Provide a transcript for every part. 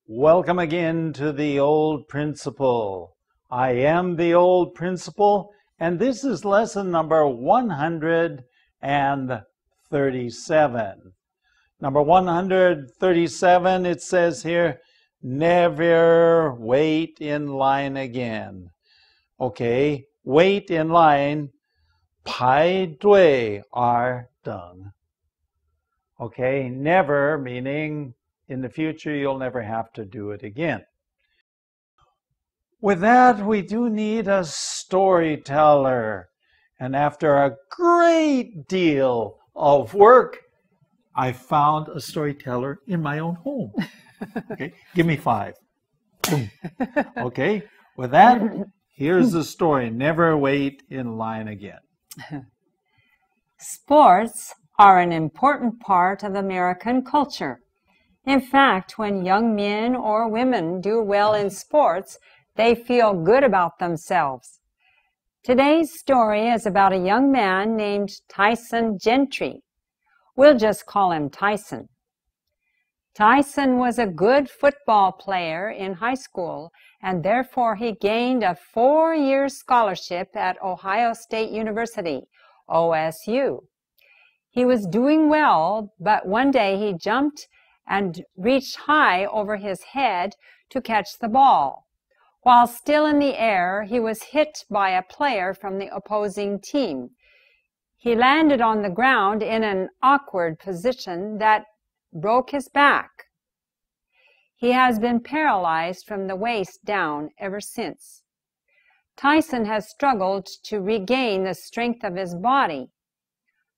Welcome again to the Old Principle. I am the Old Principle, and this is lesson number 137. Number 137, it says here, never wait in line again. Okay, wait in line, 排队而等. Okay, never meaning in the future you'll never have to do it again. With that, we do need a storyteller. And after a great deal of work, I found a storyteller in my own home. Okay, give me 5. Okay, with that, here's the story. Never wait in line again. Sports are an important part of American culture. In fact, when young men or women do well in sports, they feel good about themselves. Today's story is about a young man named Tyson Gentry. We'll just call him Tyson. Tyson was a good football player in high school, and therefore he gained a 4-year scholarship at Ohio State University, OSU. He was doing well, but one day he jumped and reached high over his head to catch the ball. While still in the air, he was hit by a player from the opposing team. He landed on the ground in an awkward position that broke his back. He has been paralyzed from the waist down ever since. Tyson has struggled to regain the strength of his body.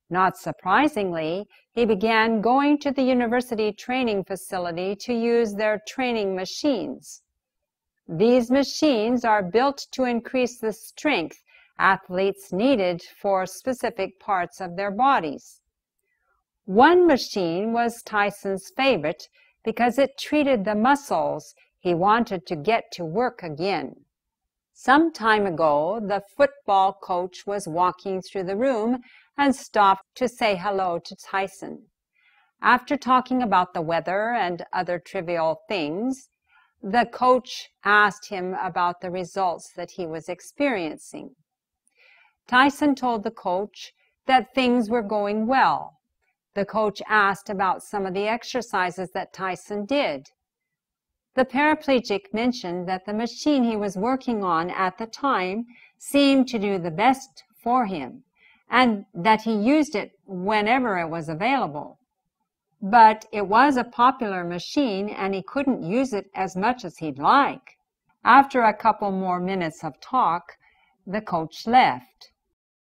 Not surprisingly, he began going to the university training facility to use their training machines. These machines are built to increase the strength athletes needed for specific parts of their bodies. One machine was Tyson's favorite because it treated the muscles he wanted to get to work again. Some time ago, the football coach was walking through the room and stopped to say hello to Tyson. After talking about the weather and other trivial things, the coach asked him about the results that he was experiencing. Tyson told the coach that things were going well. The coach asked about some of the exercises that Tyson did. The paraplegic mentioned that the machine he was working on at the time seemed to do the best for him, and that he used it whenever it was available. But it was a popular machine, and he couldn't use it as much as he'd like. After a couple more minutes of talk, the coach left.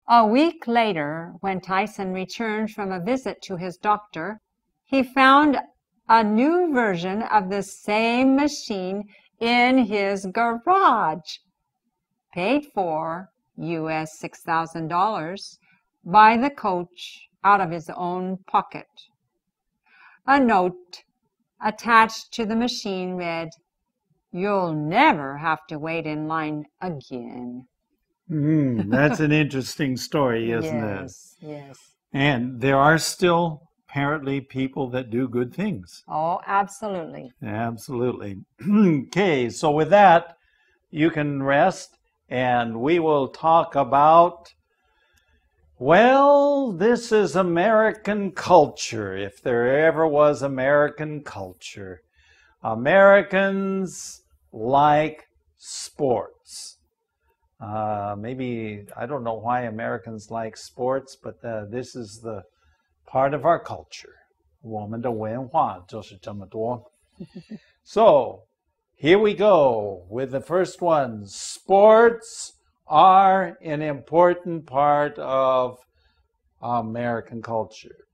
A week later, when Tyson returned from a visit to his doctor, he found a new version of the same machine in his garage, paid for US $6,000 by the coach out of his own pocket. A note attached to the machine read, "You'll never have to wait in line again." That's an interesting story, isn't it? Yes, yes. And there are still apparently people that do good things. Oh, absolutely. Absolutely. Okay, so with that, you can rest, and we will talk about, well, this is American culture, if there ever was American culture. Americans like sports. Maybe, I don't know why Americans like sports, but this is the part of our culture. 我们的文化就是这么多. So, here we go with the first one. Sports are an important part of American culture.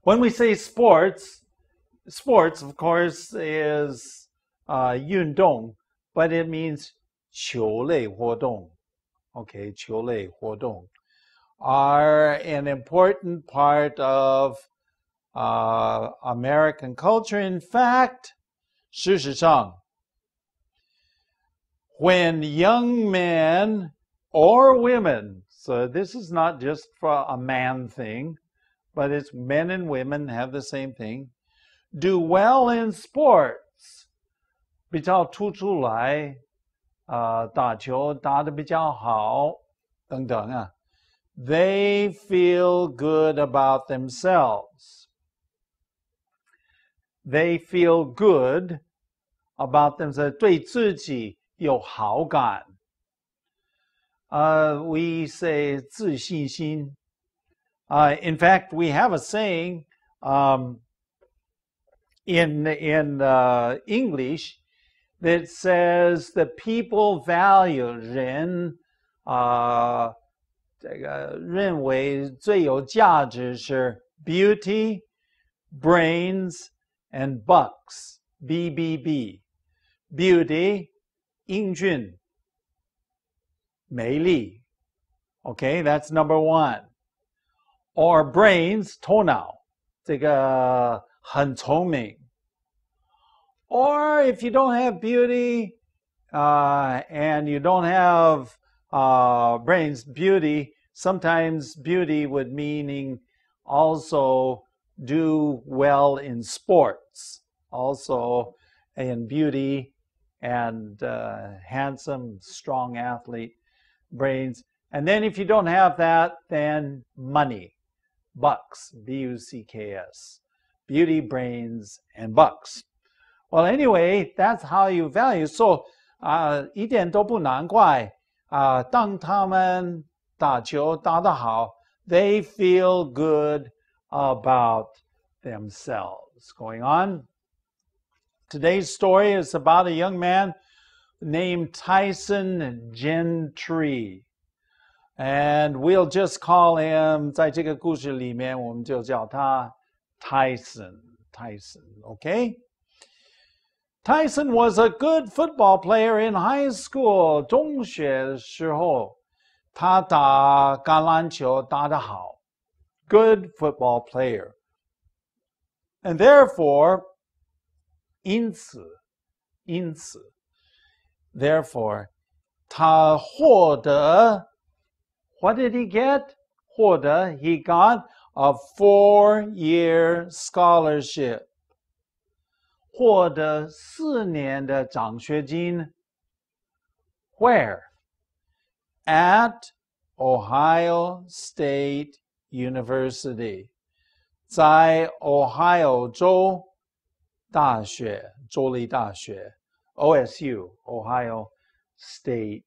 When we say sports, of course, is 运动, but it means 球类活动. Okay, 球类活动 are an important part of American culture. In fact, 事实上, when young men or women, so this is not just for a man thing, but it's men and women have the same thing, do well in sports 比较突出来打球打得比较好等等啊 they feel good about themselves. They feel good about themselves. 对自己有好感。We say 自信心。In fact, we have a saying in English that says that people value 人这个认为最有价值是 beauty, brains, and bucks. BBB. Beauty, 英俊，美丽。Okay, that's number one. Or brains, 头脑，这个很聪明。Or if you don't have beauty and you don't have brains, beauty, sometimes beauty would meaning also do well in sports, also in beauty and handsome, strong athlete, brains. And then if you don't have that, then money, bucks, B-U-C-K-S, beauty, brains, and bucks. Well, anyway, that's how you value. So, 一点都不难怪当他们打球打得好 they feel good about themselves. Going on. Today's story is about a young man named Tyson Gentry. And we'll just call him, 在这个故事里面我们就叫他 Tyson, okay? Tyson was a good football player in high school. 中学的时候，他打橄榄球打得好。Good football player. And therefore, 因此 therefore, 他获得 what did he get? 获得 he got a 4-year scholarship. 获得4年的奖学金 Where? At Ohio State University. 在 Ohio 州大学，州立大学 OSU, Ohio State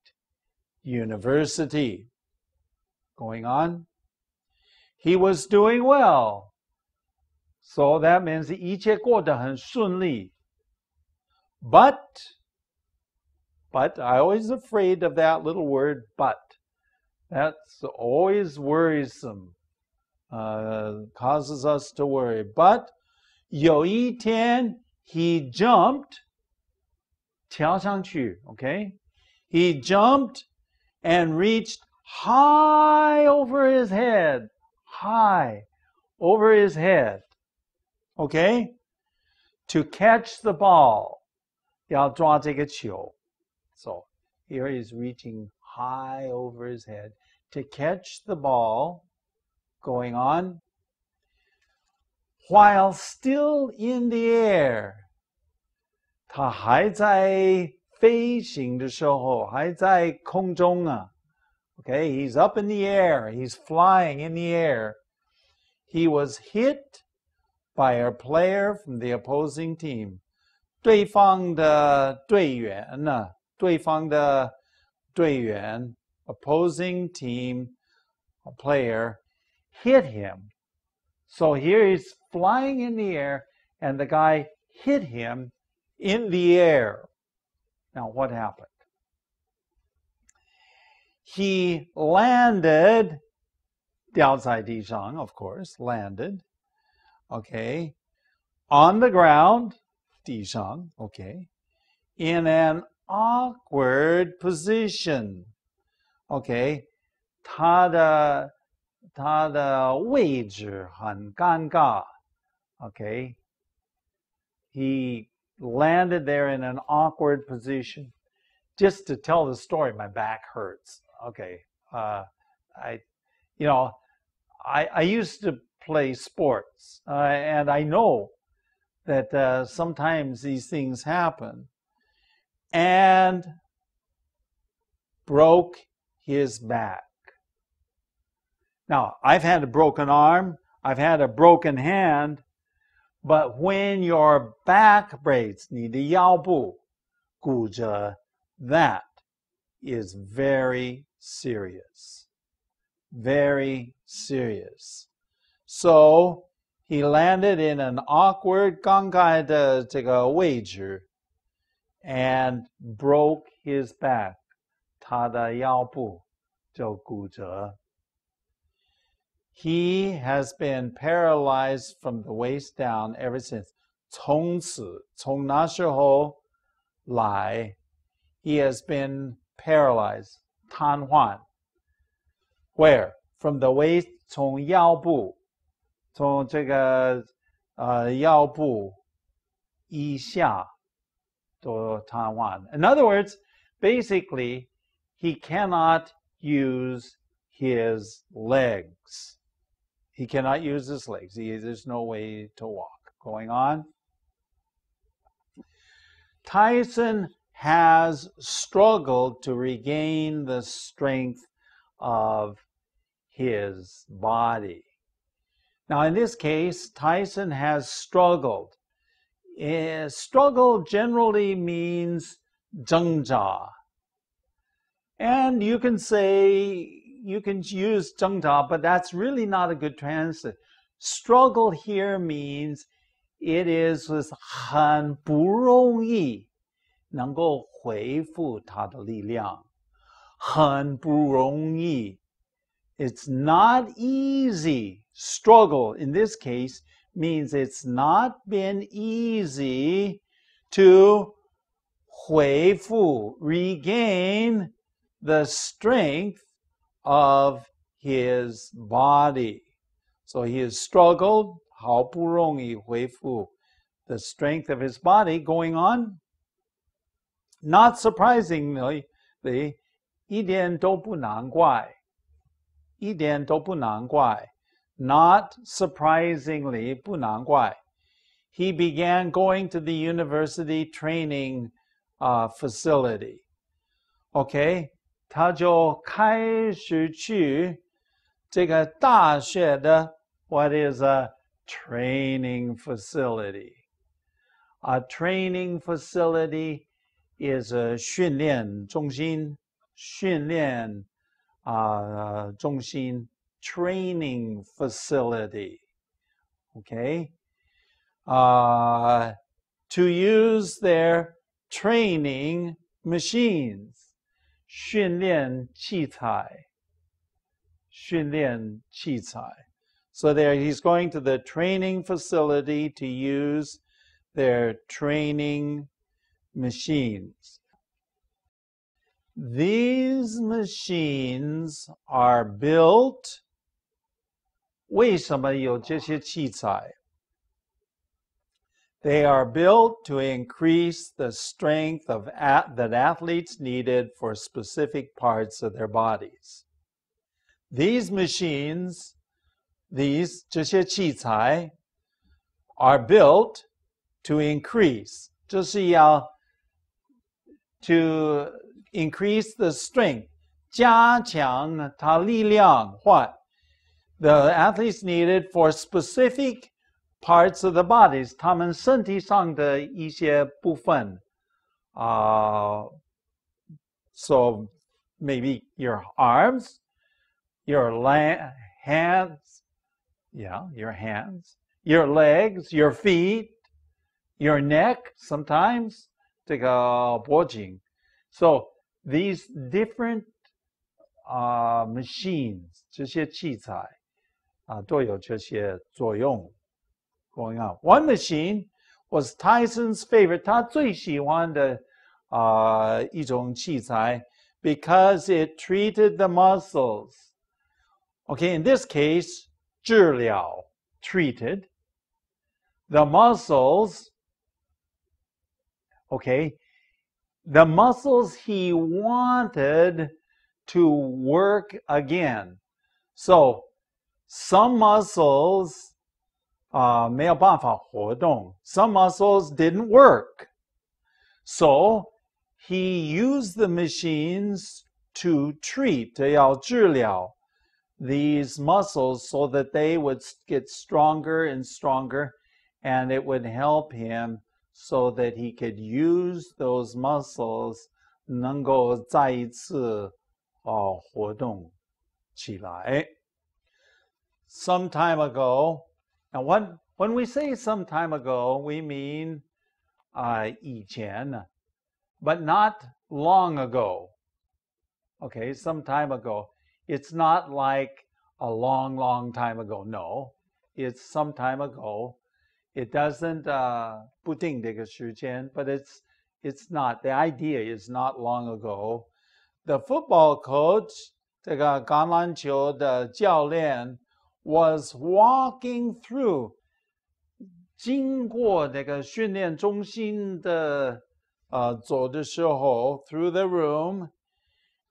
University. Going on. He was doing well. So that means 一切过得很顺利。But I always afraid of that little word, but. That's always worrisome. Causes us to worry. But 有一天 he jumped. 跳上去 okay? He jumped and reached high over his head. High over his head. Okay? To catch the ball. 要抓这个球. So here he's reaching high over his head to catch the ball. Going on. While still in the air. 他还在飞行的时候，还在空中啊。Okay, he's up in the air. He's flying in the air. He was hit by a player from the opposing team. 对方的队员呢？对方的队员 opposing team a player hit him. So here he's flying in the air and the guy hit him in the air. Now what happened? He landed 掉在地上 of course, landed. Okay. On the ground 地上 okay. In an awkward position. Okay. 他的位置很尴尬 Okay. He landed there in an awkward position. Just to tell the story, my back hurts. Okay. I used to play sports, and I know that sometimes these things happen, and broke his back. Now, I've had a broken arm, I've had a broken hand, but when your back breaks, 你的腰部骨折, that is very serious. Very serious. So, he landed in an awkward 尴尬的这个位置 and broke his back. 他的腰部就骨折. He has been paralyzed from the waist down ever since. 从此，从那时候来 he has been paralyzed, 瘫痪. Where? From the waist, 从腰部，从这个腰部以下都瘫痪. In other words, basically, he cannot use his legs. He cannot use his legs. There's no way to walk. Going on. Tyson has struggled to regain the strength of his body. Now, in this case, Tyson has struggled. Struggle generally means 挣扎. And you can say, you can use 挣扎, but that's really not a good translation. Struggle here means it is 很不容易能够恢复他的力量. 很不容易. It's not easy. Struggle in this case means it's not been easy to 恢复, regain the strength of his body. So he has struggled, 好不容易恢复 the strength of his body. Going on. Not surprisingly, 一点都不难怪. 一点都不难怪. Not surprisingly, 不难怪. He began going to the university training facility. Okay? 他就开始去这个大学的 what is a training facility? A training facility is a 训练中心, 训练中心, training facility. Okay? To use their training machines. 训练器材. 训练器材. So there he's going to the training facility to use their training machines. These machines are built. 为什么有这些器材? They are built to increase the strength that athletes needed for specific parts of their bodies. These machines, 这些器材 are built to increase. 就是要 to increase the strength. 加强它力量 what? The athletes needed for specific parts of the bodies, 他们身体上的一些部分. So maybe your arms, your hands, your hands, your legs, your feet, your neck, sometimes, 这个脖颈. So these different machines, 这些器材都有这些作用. Going on. One machine was Tyson's favorite, 他最喜欢的一种器材 because it treated the muscles. Okay, in this case, 治疗 treated the muscles. Okay, the muscles he wanted to work again. So some muscles 没有办法活动. Some muscles didn't work. So he used the machines to treat, 要治疗 these muscles so that they would get stronger and stronger, and it would help him so that he could use those muscles 能够再一次活动起来. Some time ago, and when we say some time ago, we mean 以前, but not long ago. Okay, some time ago. It's not like a long, long time ago. No, it's some time ago. It doesn't 不定这个时间, but it's not. The idea is not long ago. The football coach, 这个橄榄球的教练 was walking through 经过这个训练中心的走的时候 through the room,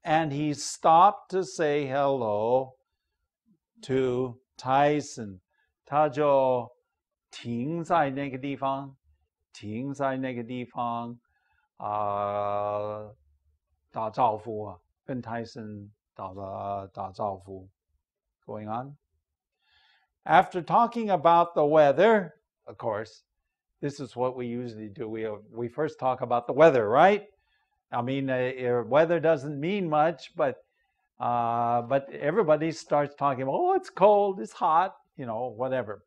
and he stopped to say hello to Tyson. 他就停在那个地方打招呼啊，跟 Tyson 打招呼 going on. After talking about the weather, of course, this is what we usually do. We first talk about the weather, right? I mean, weather doesn't mean much, but everybody starts talking about, oh, it's cold, it's hot, whatever.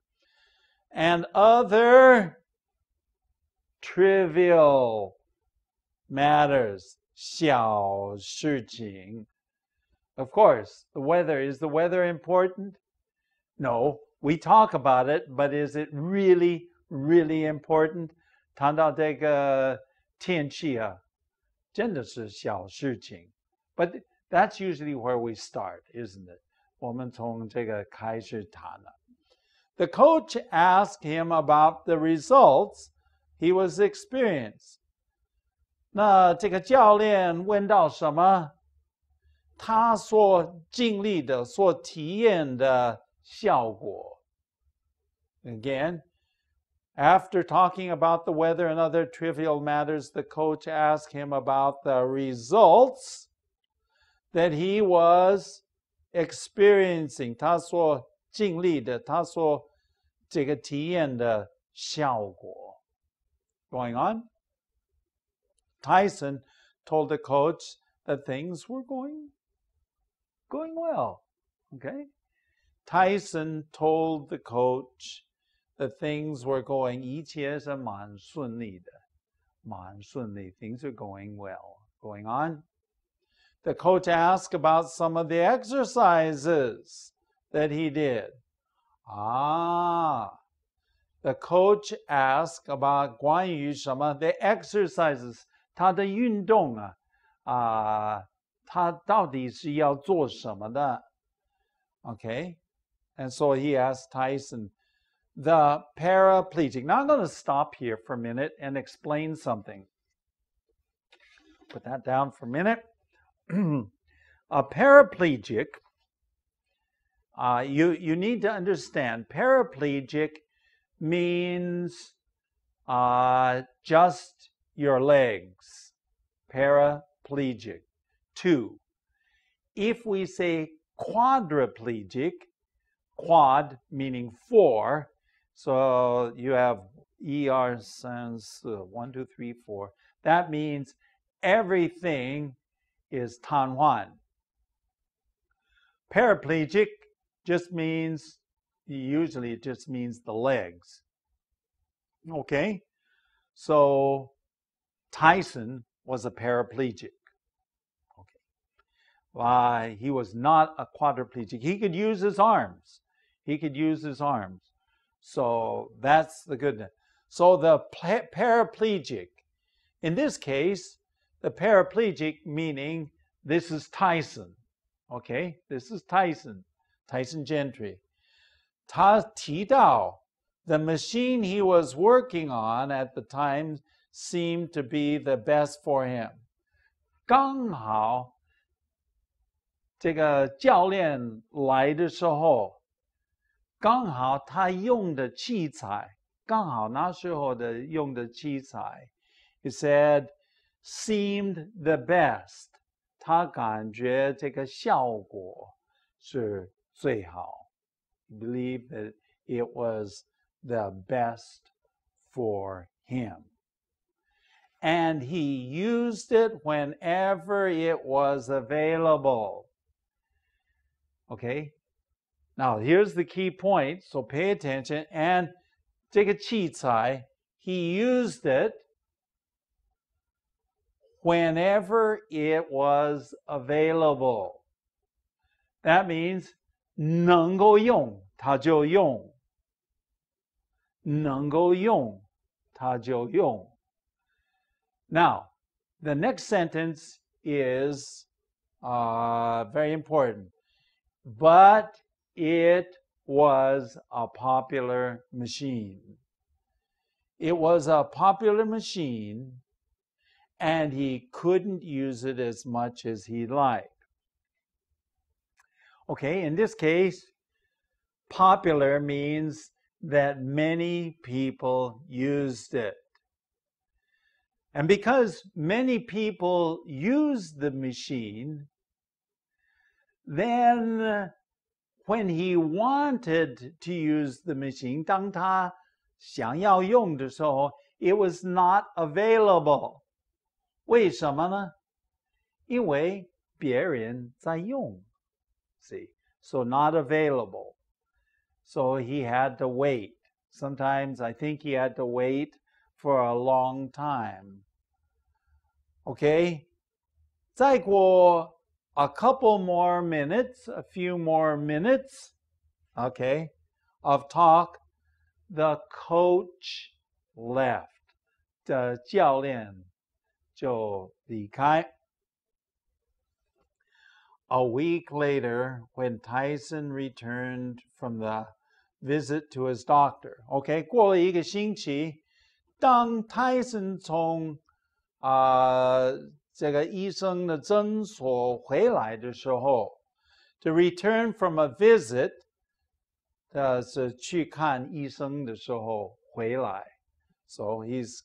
And other trivial matters, 小事情. Of course, is the weather important? No, we talk about it, but is it really, really important? 谈到这个天气啊，真的是小事情. But that's usually where we start, isn't it? 我们从这个开始谈了. The coach asked him about the results he was experiencing. 那这个教练问到什么？他所经历的、所体验的效果。Again, after talking about the weather and other trivial matters, the coach asked him about the results that he was experiencing. 他所经历的，他所这个体验的效果。Going on, Tyson told the coach that things were going well. Okay, Tyson told the coach that things were going 一切是蛮顺利的，蛮顺利. Things are going well. Going on. The coach asked about some of the exercises that he did. The coach asked about 关于什么 the exercises, 他的运动他到底是要做什么的? Okay, and so he asked Tyson, the paraplegic. Now I'm going to stop here for a minute and explain something. Put that down for a minute. A paraplegic, you need to understand, paraplegic means just your legs. Paraplegic. 2. If we say quadriplegic, quad meaning 4, so you have 1, 2, 3, 4. That means everything is 瘫痪. Paraplegic just means, usually it just means the legs. Okay, so Tyson was a paraplegic. Okay, he was not a quadriplegic. He could use his arms. So that's the goodness. So the paraplegic, in this case, the paraplegic meaning this is Tyson. Okay, this is Tyson Gentry. 他提到 the machine he was working on at the time seemed to be the best for him. 刚好这个教练来的时候刚好他用的器材，刚好那时候的用的器材 ，he said seemed the best。他感觉这个效果是最好。He believed that it was the best for him. And he used it whenever it was available. Okay? Now, here's the key point, so pay attention. And 这个器材, he used it whenever it was available. That means 能够用他就用，能够用他就用。Now, the next sentence is very important. But it was a popular machine. It was a popular machine, and he couldn't use it as much as he liked. Okay, in this case, popular means that many people used it. And because many people used the machine, then when he wanted to use the machine, 当他想要用的时候, it was not available. 为什么呢？因为别人在用。See, so not available. So he had to wait. Sometimes I think he had to wait for a long time. Okay? 再过 a couple more minutes, a few more minutes, okay, of talk, the coach left. 的教练就离开。A week later, when Tyson returned from the visit to his doctor, okay, 过了一个星期，当 Tyson 从这个医生的诊所回来的时候 ，to return from a visit， 是去看医生的时候回来。So he's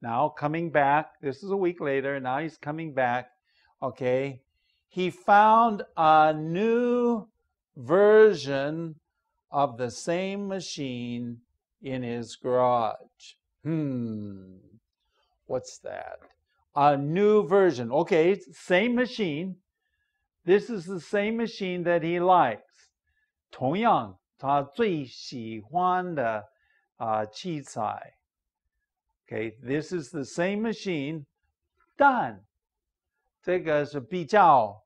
now coming back. This is a week later. Now he's coming back. Okay. He found a new version of the same machine in his garage. What's that? A new version. Okay, it's the same machine. This is the same machine that he likes. 同样，他最喜欢的器材。Okay, this is the same machine, 但这个是比较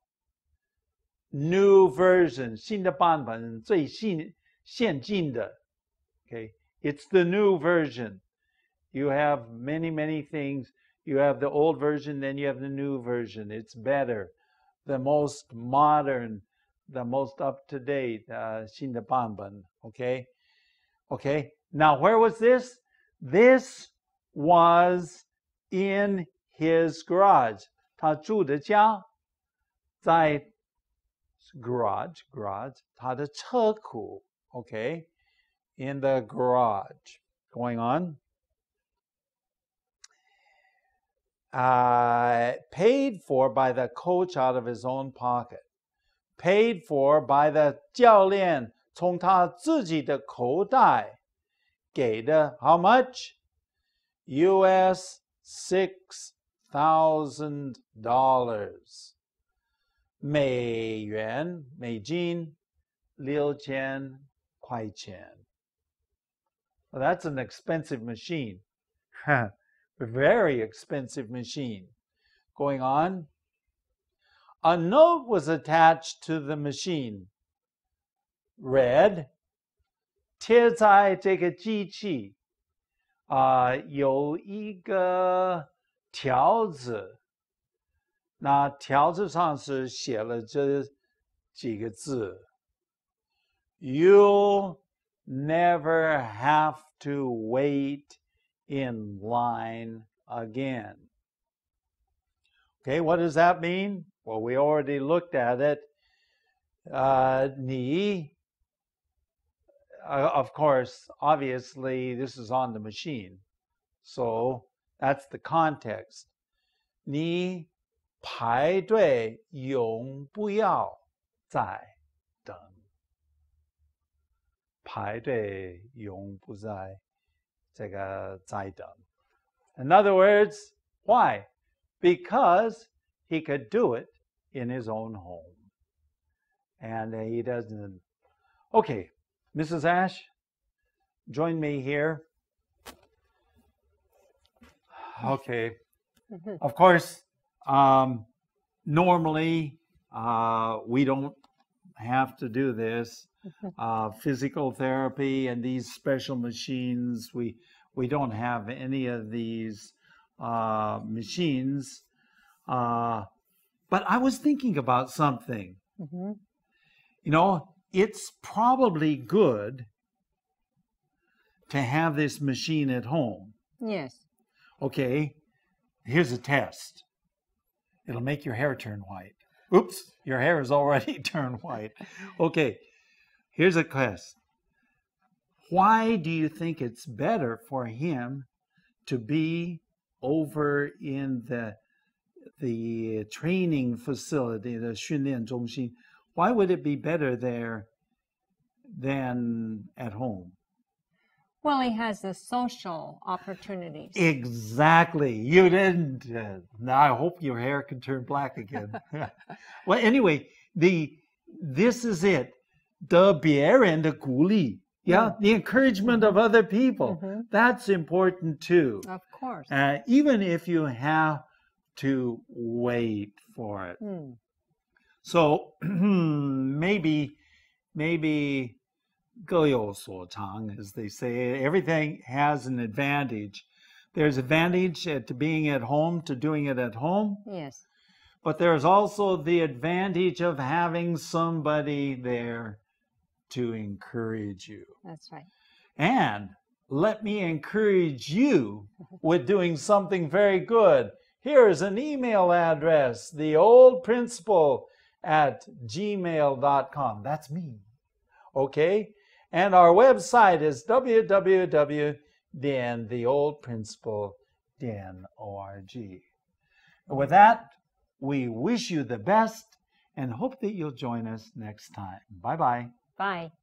new version 新的版本最先进的 Okay, it's the new version. You have many things. You have the old version, then you have the new version. It's better, the most modern, the most up-to-date 新的版本 Okay, okay. Now where was this? This was in his garage. 他住的家在 garage 他的车库 okay, in the garage. Going on. Paid for by the coach out of his own pocket. Paid for by the 教练从他自己的口袋给的 how much? US $6,000. 美金6000块钱. Well, that's an expensive machine. Very expensive machine. Going on. A note was attached to the machine. Read, 贴在这个机器有一个条子，那条子上是写了这几个字 You'll never have to wait in line again. Okay, what does that mean? Well, we already looked at it. 你 of course, obviously, this is on the machine. So that's the context. 你排队永不要再等。排队永不再这个再等。In other words, why? Because he could do it in his own home. And he doesn't. Okay, Mrs. Ash, join me here. Okay. Of course, normally we don't have to do this. Physical therapy and these special machines, we don't have any of these machines. But I was thinking about something. You know, it's probably good to have this machine at home. Yes. Okay, here's a test. It'll make your hair turn white. Oops, your hair is already turned white. Okay, here's a test. Why do you think it's better for him to be over in the training facility, the 训练中心? Why would it be better there than at home? Well, he has the social opportunities. Exactly. You didn't. Now I hope your hair can turn black again. Well, anyway, this is it. 得别人的鼓励. Yeah, the encouragement of other people. That's important too. Of course. Even if you have to wait for it. So maybe 各有所长, as they say. Everything has an advantage. There's advantage to being at home, to doing it at home. Yes. But there's also the advantage of having somebody there to encourage you. That's right. And let me encourage you with doing something very good. Here's an email address, theoldprincipal@gmail.com. That's me. Okay? And our website is www.theoldprincipal.org. With that, we wish you the best and hope that you'll join us next time. Bye-bye. Bye.